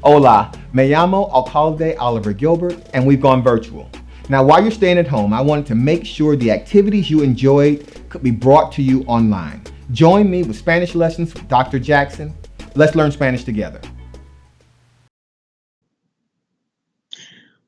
Hola, me llamo Alcalde Oliver Gilbert, and we've gone virtual. Now, while you're staying at home, I wanted to make sure the activities you enjoyed could be brought to you online. Join me with Spanish lessons with Dr. Jackson. Let's learn Spanish together.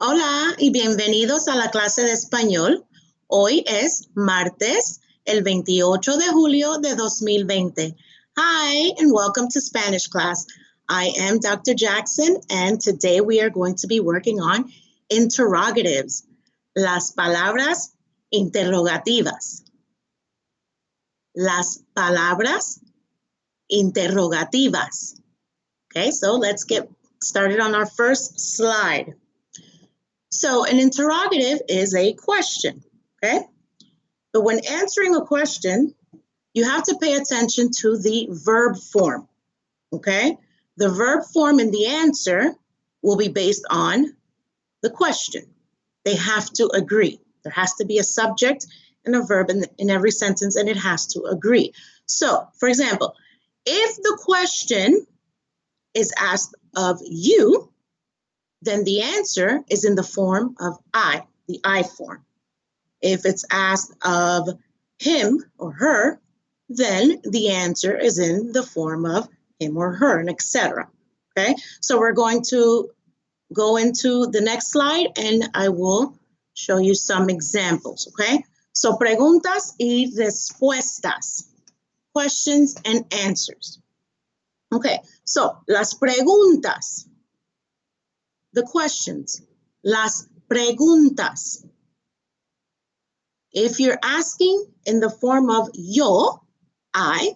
Hola y bienvenidos a la clase de español. Hoy es martes, el 28 de julio de 2020. Hi, and welcome to Spanish class. I am Dr. Jackson, and today we are going to be working on interrogatives, las palabras interrogativas. Las palabras interrogativas. Okay, so let's get started on our first slide. So an interrogative is a question, okay? But when answering a question, you have to pay attention to the verb form, okay? The verb form in the answer will be based on the question. They have to agree. There has to be a subject and a verb in every sentence, and it has to agree. So, for example, if the question is asked of you, then the answer is in the form of I, the I form. If it's asked of him or her, then the answer is in the form of him or her, and etc. Okay, so we're going to go into the next slide and I will show you some examples, okay? So preguntas y respuestas, questions and answers. Okay, so las preguntas, the questions, las preguntas. If you're asking in the form of yo, I,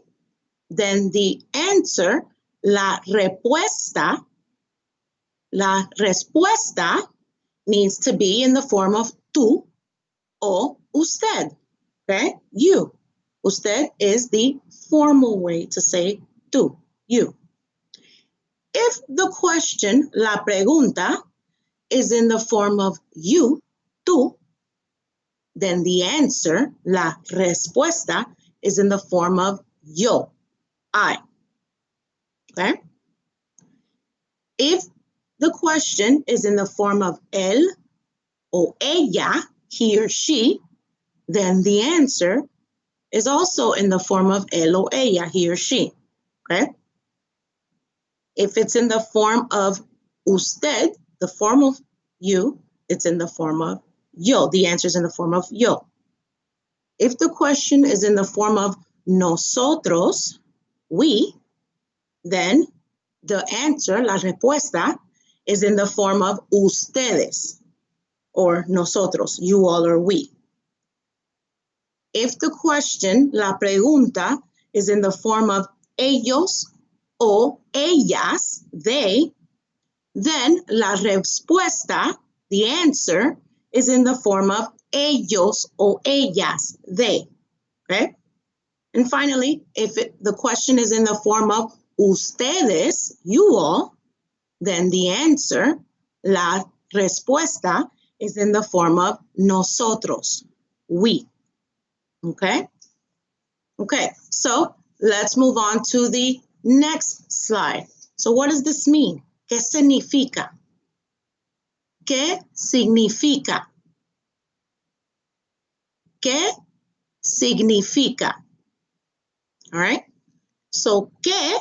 then the answer, la respuesta needs to be in the form of tú o usted, okay? You. Usted is the formal way to say tú, you. If the question, la pregunta, is in the form of you, tú, then the answer, la respuesta, is in the form of yo, I. Okay? If the question is in the form of él or ella, he or she, then the answer is also in the form of él or ella, he or she. Okay? If it's in the form of usted, the form of you, it's in the form of yo. The answer is in the form of yo. If the question is in the form of nosotros, we, then the answer, la respuesta, is in the form of ustedes, or nosotros, you all or we. If the question, la pregunta, is in the form of ellos o ellas, they, then la respuesta, the answer, is in the form of ellos o ellas, they, okay? And finally, if the question is in the form of ustedes, you all, then the answer, la respuesta, is in the form of nosotros, we, okay? Okay, so let's move on to the next slide. So what does this mean? ¿Qué significa? ¿Qué significa? ¿Qué significa? All right. So ¿qué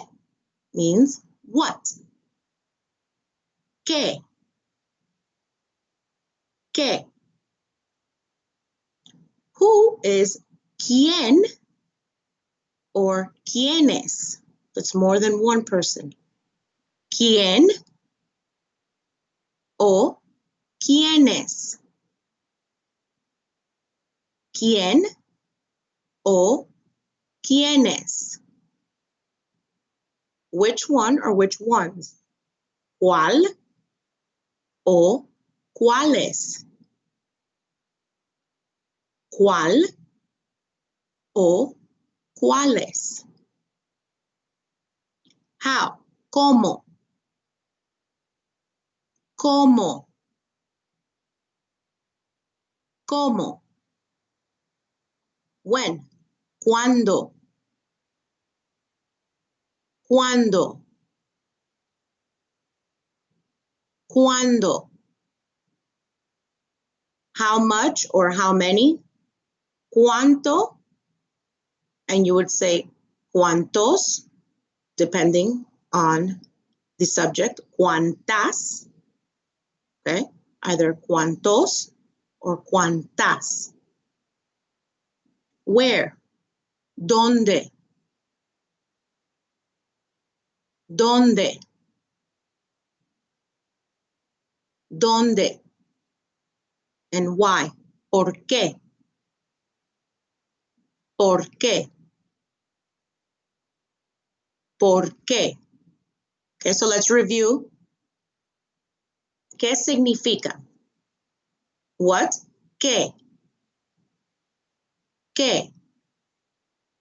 means what? ¿Qué? ¿Qué? Who is quién or quiénes? It's more than one person. ¿Quién o quiénes? ¿Quién o quiénes? Which one or which ones? ¿Cuál o cuáles? ¿Cuál o cuáles? How? ¿Cómo? ¿Cómo? ¿Cómo? When? ¿Cuándo? ¿Cuándo? ¿Cuándo? How much or how many? ¿Cuánto? And you would say cuántos, depending on the subject. ¿Cuántas? Okay, either cuántos or cuántas. Where? ¿Dónde? ¿Dónde? ¿Dónde? And why? ¿Por qué? ¿Por qué? ¿Por qué? Okay, so let's review. ¿Qué significa? What? ¿Qué? ¿Qué?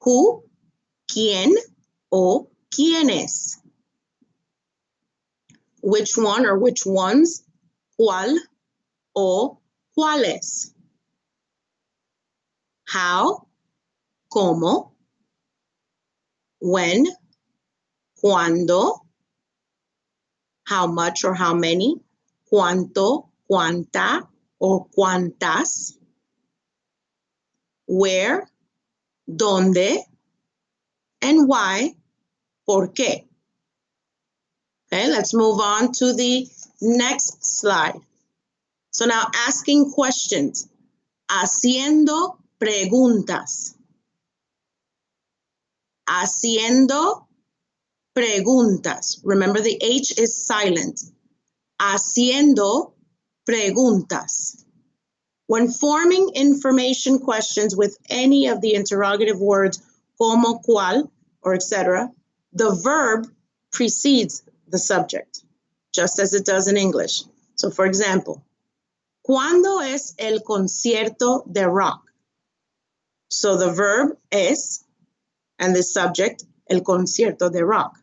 Who? ¿Quién? O ¿quiénes? Which one or which ones? ¿Cuál? O ¿cuáles? How? ¿Cómo? When? ¿Cuándo? How much or how many? ¿Cuánto? ¿Cuánta? Or ¿cuántas? Where? ¿Dónde? And why? ¿Por qué? Okay, let's move on to the next slide. So now asking questions. Haciendo preguntas. Haciendo preguntas. Remember, the H is silent. Haciendo preguntas. When forming information questions with any of the interrogative words como, cual, or etc., the verb precedes the subject, just as it does in English. So for example, ¿cuándo es el concierto de rock? So the verb es, and the subject, el concierto de rock.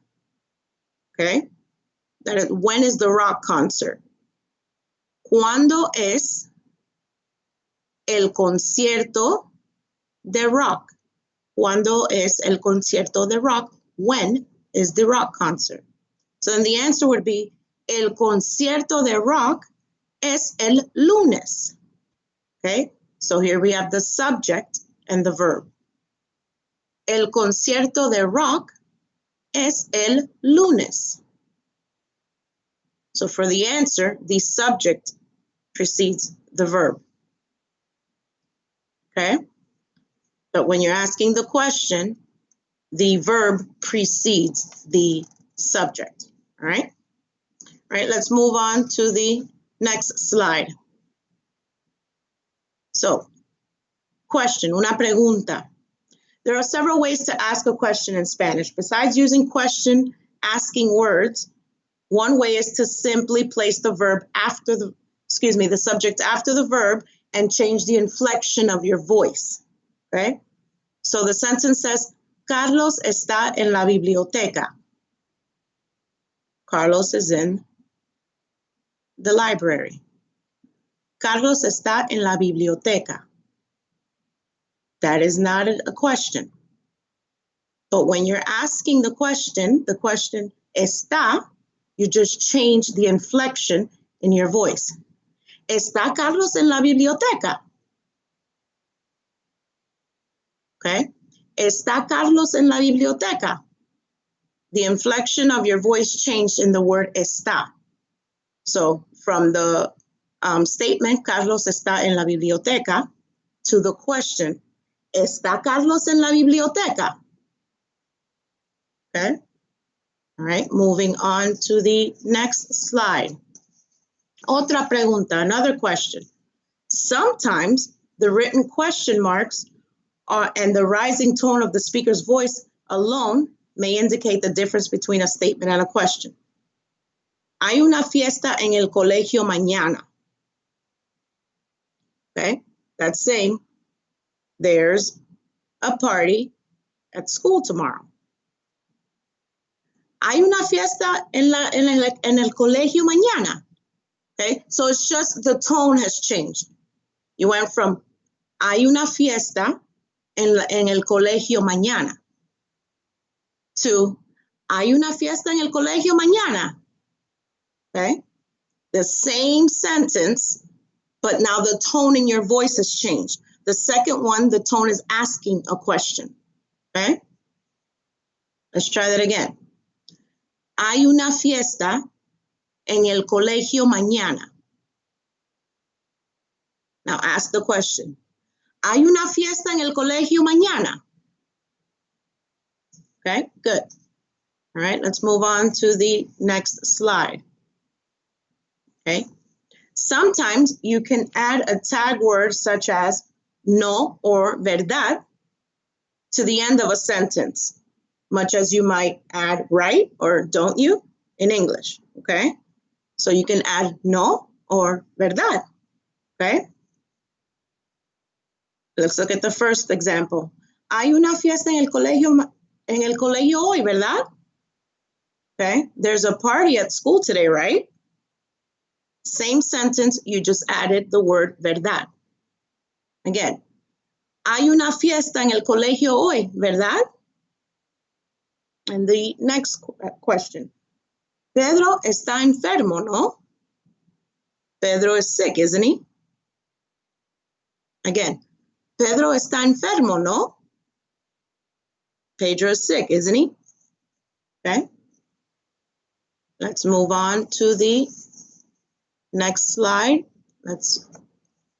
Okay? That is, when is the rock concert? ¿Cuándo es el concierto de rock? ¿Cuándo es el concierto de rock? When is the rock concert? So then the answer would be, el concierto de rock es el lunes. Okay? So here we have the subject and the verb. El concierto de rock es el lunes. So for the answer, the subject precedes the verb. Okay? But when you're asking the question, the verb precedes the subject. All right? All right, let's move on to the next slide. So, question, una pregunta. There are several ways to ask a question in Spanish. Besides using question asking words, one way is to simply place the verb after the subject after the verb and change the inflection of your voice. Okay? So the sentence says, Carlos está en la biblioteca. Carlos is in the library. Carlos está en la biblioteca. That is not a question. But when you're asking the question está, you just change the inflection in your voice. ¿Está Carlos en la biblioteca? Okay? ¿Está Carlos en la biblioteca? The inflection of your voice changed in the word está. So from the statement, Carlos está en la biblioteca, to the question, ¿está Carlos en la biblioteca? Okay? All right, moving on to the next slide. Otra pregunta, another question. Sometimes the written question marks and the rising tone of the speaker's voice alone may indicate the difference between a statement and a question. Hay una fiesta en el colegio mañana. Okay, that's saying there's a party at school tomorrow. Hay una fiesta en el colegio mañana. Okay, so it's just the tone has changed. You went from hay una fiesta en el colegio mañana to hay una fiesta en el colegio mañana. Okay, the same sentence, but now the tone in your voice has changed. The second one, the tone is asking a question, okay? Let's try that again. Hay una fiesta en el colegio mañana. Now ask the question. ¿Hay una fiesta en el colegio mañana? Okay, good. All right, let's move on to the next slide. Okay. Sometimes you can add a tag word such as no or verdad to the end of a sentence, much as you might add right or don't you in English, okay? So you can add no or verdad, okay? Let's look at the first example. Hay una fiesta en el colegio hoy, ¿verdad? Okay, there's a party at school today, right? Same sentence, you just added the word verdad. Again, hay una fiesta en el colegio hoy, ¿verdad? And the next question. Pedro está enfermo, ¿no? Pedro is sick, isn't he? Again, Pedro está enfermo, ¿no? Pedro is sick, isn't he? Okay. Let's move on to the next slide. Let's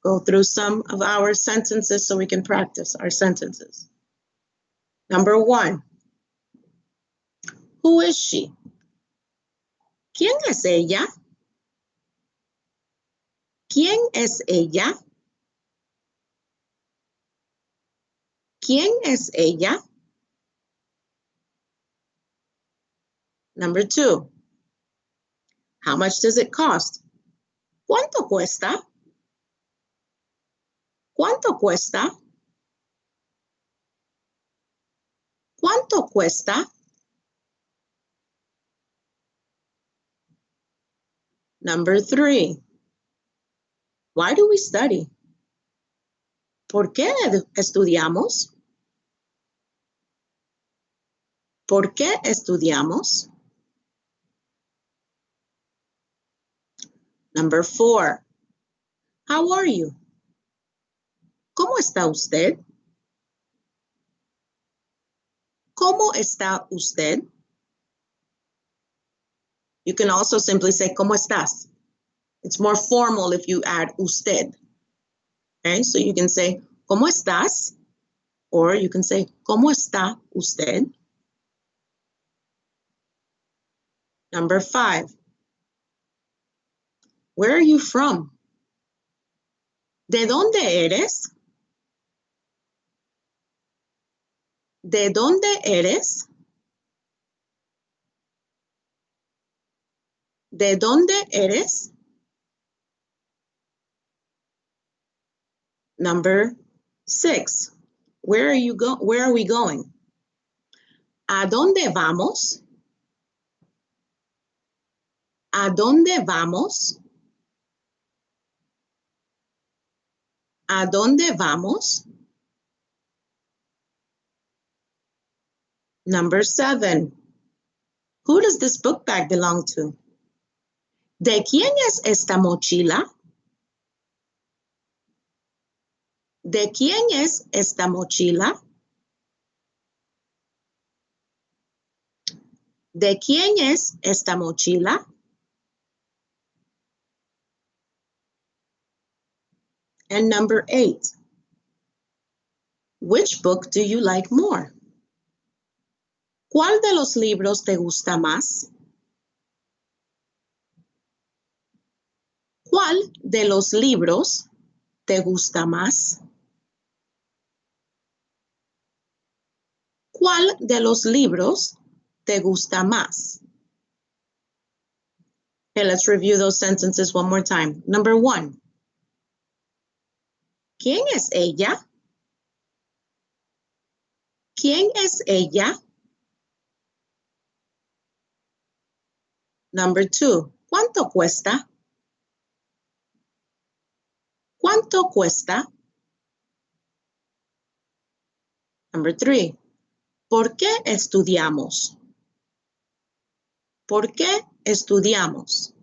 go through some of our sentences so we can practice our sentences. Number 1. Who is she? ¿Quién es ella? ¿Quién es ella? ¿Quién es ella? Number 2. How much does it cost? ¿Cuánto cuesta? ¿Cuánto cuesta? ¿Cuánto cuesta? Number 3. Why do we study? ¿Por qué estudiamos? ¿Por qué estudiamos? Number 4. How are you? ¿Cómo está usted? ¿Cómo está usted? You can also simply say, ¿cómo estás? It's more formal if you add usted. Okay, so you can say, ¿cómo estás? Or you can say, ¿cómo está usted? Number 5. Where are you from? ¿De dónde eres? ¿De dónde eres? ¿De dónde eres? Number 6. Where are we going? ¿A dónde vamos? ¿A dónde vamos? ¿A dónde vamos? Number 7. Who does this book bag belong to? ¿De quién es esta mochila? ¿De quién es esta mochila? ¿De quién es esta mochila? And number 8. Which book do you like more? ¿Cuál de los libros te gusta más? ¿Cuál de los libros te gusta más? ¿Cuál de los libros te gusta más? Okay, let's review those sentences one more time. Number 1. ¿Quién es ella? ¿Quién es ella? Number 2. ¿Cuánto cuesta? ¿Cuánto cuesta? Number 3. ¿Por qué estudiamos? ¿Por qué estudiamos?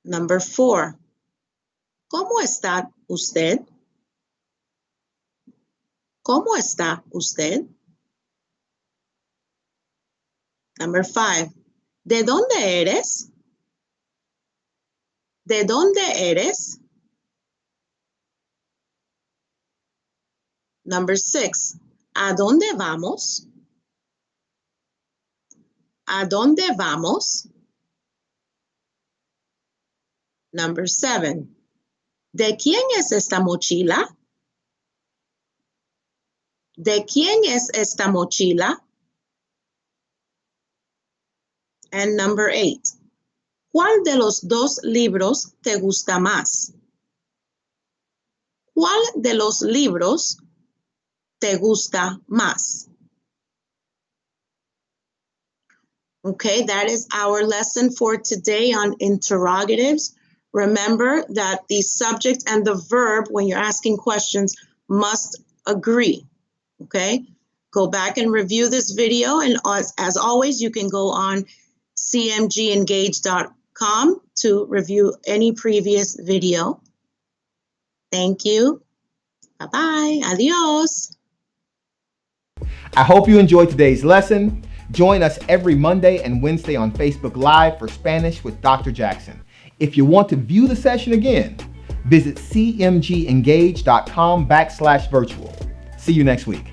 Number 4. ¿Cómo está usted? ¿Cómo está usted? Number 5. ¿De dónde eres? ¿De dónde eres? Number 6. ¿A dónde vamos? ¿A dónde vamos? Number 7. ¿De quién es esta mochila? ¿De quién es esta mochila? And number 8. ¿Cuál de los dos libros te gusta más? ¿Cuál de los libros te gusta más? Okay, that is our lesson for today on interrogatives. Remember that the subject and the verb, when you're asking questions, must agree. Okay, go back and review this video. And as always, you can go on cmgengage.com to review any previous video. Thank you. Bye-bye. Adios. I hope you enjoyed today's lesson. Join us every Monday and Wednesday on Facebook Live for Spanish with Dr. Jackson. If you want to view the session again, visit cmgengage.com/virtual. See you next week.